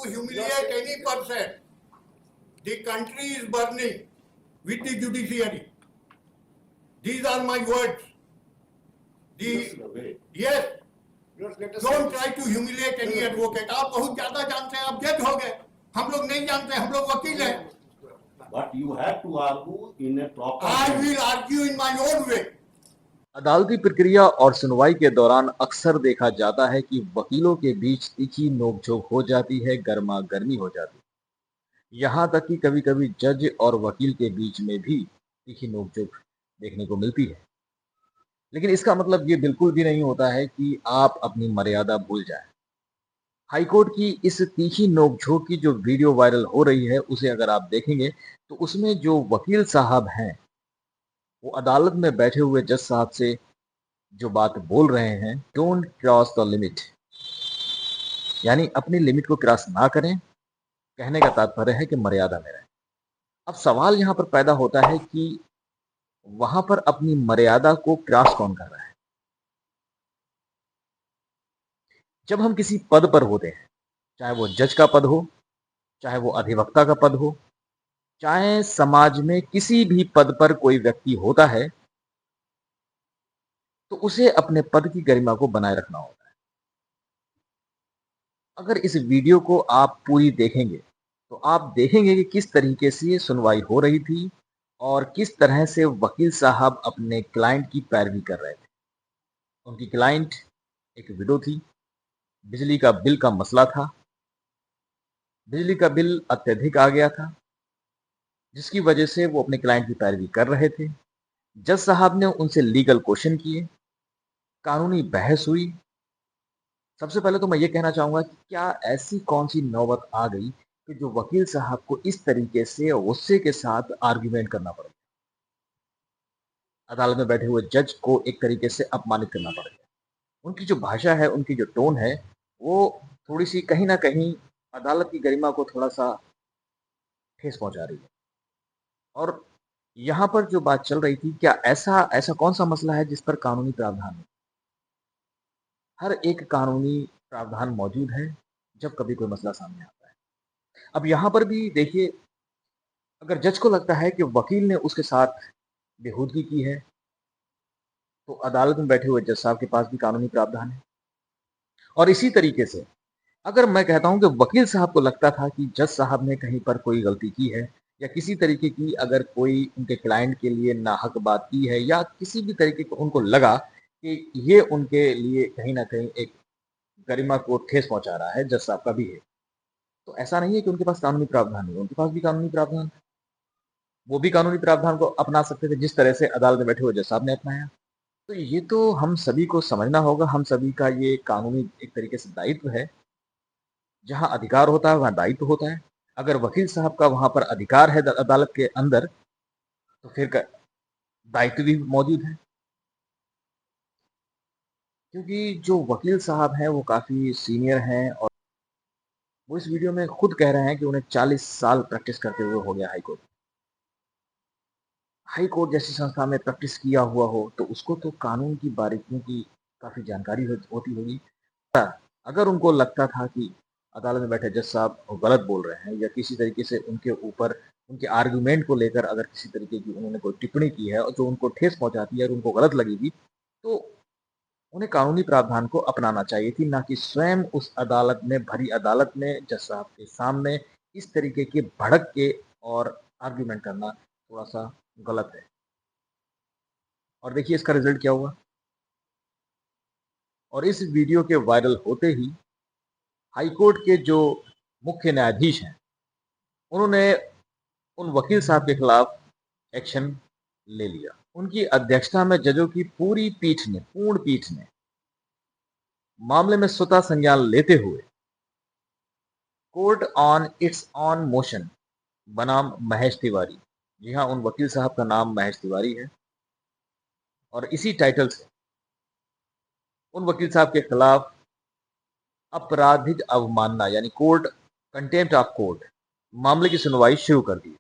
to humiliate any person. The country is burning with the judiciary. These are my words. Yes. Don't try to humiliate any advocate. आप बहुत ज्यादा जानते हैं, आप जज हो गए, हम लोग नहीं जानते, हम लोग वकील हैं. But you have to argue in a proper I way. will argue in my own way. अदालती प्रक्रिया और सुनवाई के दौरान अक्सर देखा जाता है कि वकीलों के बीच तीखी नोकझोंक हो जाती है, गर्मा गर्मी हो जाती है। यहाँ तक कि कभी कभी जज और वकील के बीच में भी तीखी नोकझोंक देखने को मिलती है। लेकिन इसका मतलब ये बिल्कुल भी नहीं होता है कि आप अपनी मर्यादा भूल जाएं। हाईकोर्ट की इस तीखी नोकझोंक की जो वीडियो वायरल हो रही है, उसे अगर आप देखेंगे तो उसमें जो वकील साहब हैं वो अदालत में बैठे हुए जज साहब से जो बात बोल रहे हैं, डोंट क्रॉस द लिमिट, यानी अपनी लिमिट को क्रॉस ना करें। कहने का तात्पर्य है कि मर्यादा में रहें। अब सवाल यहाँ पर पैदा होता है कि वहां पर अपनी मर्यादा को क्रॉस कौन कर रहा है? जब हम किसी पद पर होते हैं, चाहे वो जज का पद हो, चाहे वो अधिवक्ता का पद हो, चाहे समाज में किसी भी पद पर कोई व्यक्ति होता है, तो उसे अपने पद की गरिमा को बनाए रखना होता है। अगर इस वीडियो को आप पूरी देखेंगे तो आप देखेंगे कि किस तरीके से सुनवाई हो रही थी और किस तरह से वकील साहब अपने क्लाइंट की पैरवी कर रहे थे। उनकी क्लाइंट एक विडो थी, बिजली का बिल का मसला था, बिजली का बिल अत्यधिक आ गया था, जिसकी वजह से वो अपने क्लाइंट की पैरवी कर रहे थे। जज साहब ने उनसे लीगल क्वेश्चन किए, कानूनी बहस हुई। सबसे पहले तो मैं ये कहना चाहूँगा कि क्या ऐसी कौन सी नौबत आ गई कि जो वकील साहब को इस तरीके से गुस्से के साथ आर्ग्यूमेंट करना पड़ गया, अदालत में बैठे हुए जज को एक तरीके से अपमानित करना पड़ गया। उनकी जो भाषा है, उनकी जो टोन है, वो थोड़ी सी कहीं ना कहीं अदालत की गरिमा को थोड़ा सा ठेस पहुंचा रही है। और यहाँ पर जो बात चल रही थी, क्या ऐसा ऐसा कौन सा मसला है जिस पर कानूनी प्रावधान है? हर एक कानूनी प्रावधान मौजूद है जब कभी कोई मसला सामने आता है। अब यहाँ पर भी देखिए, अगर जज को लगता है कि वकील ने उसके साथ बेहूदगी की है, तो अदालत में बैठे हुए जज साहब के पास भी कानूनी प्रावधान है। और इसी तरीके से अगर मैं कहता हूं कि वकील साहब को लगता था कि जज साहब ने कहीं पर कोई गलती की है या किसी तरीके की अगर कोई उनके क्लाइंट के लिए नाहक बात की है या किसी भी तरीके को उनको लगा कि ये उनके लिए कहीं ना कहीं एक गरिमा को ठेस पहुंचा रहा है, जज साहब का भी है, तो ऐसा नहीं है कि उनके पास कानूनी प्रावधान है, उनके पास भी कानूनी प्रावधान है। वो भी कानूनी प्रावधान को अपना सकते थे जिस तरह से अदालत में बैठे हुए जज साहब ने अपनाया। तो ये तो हम सभी को समझना होगा, हम सभी का ये कानूनी एक तरीके से दायित्व है। जहाँ अधिकार होता है वहाँ दायित्व होता है। अगर वकील साहब का वहाँ पर अधिकार है अदालत के अंदर, तो फिर दायित्व भी मौजूद है। क्योंकि जो वकील साहब हैं वो काफ़ी सीनियर हैं और वो इस वीडियो में खुद कह रहे हैं कि उन्हें 40 साल प्रैक्टिस करते हुए हो गया हाई कोर्ट जैसी संस्था में प्रैक्टिस किया हुआ हो तो उसको तो कानून की बारीकियों की काफ़ी जानकारी होती होगी। अगर उनको लगता था कि अदालत में बैठे जज साहब गलत बोल रहे हैं या किसी तरीके से उनके ऊपर उनके आर्गुमेंट को लेकर अगर किसी तरीके की उन्होंने कोई टिप्पणी की है और जो उनको ठेस पहुंचाती है और उनको गलत लगेगी, तो उन्हें कानूनी प्रावधान को अपनाना चाहिए थी, ना कि स्वयं उस अदालत में भरी अदालत में जज साहब के सामने इस तरीके के भड़क के और आर्ग्यूमेंट करना थोड़ा सा गलत है। और देखिए इसका रिजल्ट क्या हुआ। और इस वीडियो के वायरल होते ही हाईकोर्ट के जो मुख्य न्यायाधीश हैं उन्होंने उन वकील साहब के खिलाफ एक्शन ले लिया। उनकी अध्यक्षता में जजों की पूर्ण पीठ ने मामले में स्वतः संज्ञान लेते हुए court on it's on motion बनाम महेश तिवारी, जी हाँ, उन वकील साहब का नाम महेश तिवारी है, और इसी टाइटल से उन वकील साहब के खिलाफ आपराधिक अवमानना यानी कोर्ट कंटेम्प्ट ऑफ कोर्ट मामले की सुनवाई शुरू कर दी।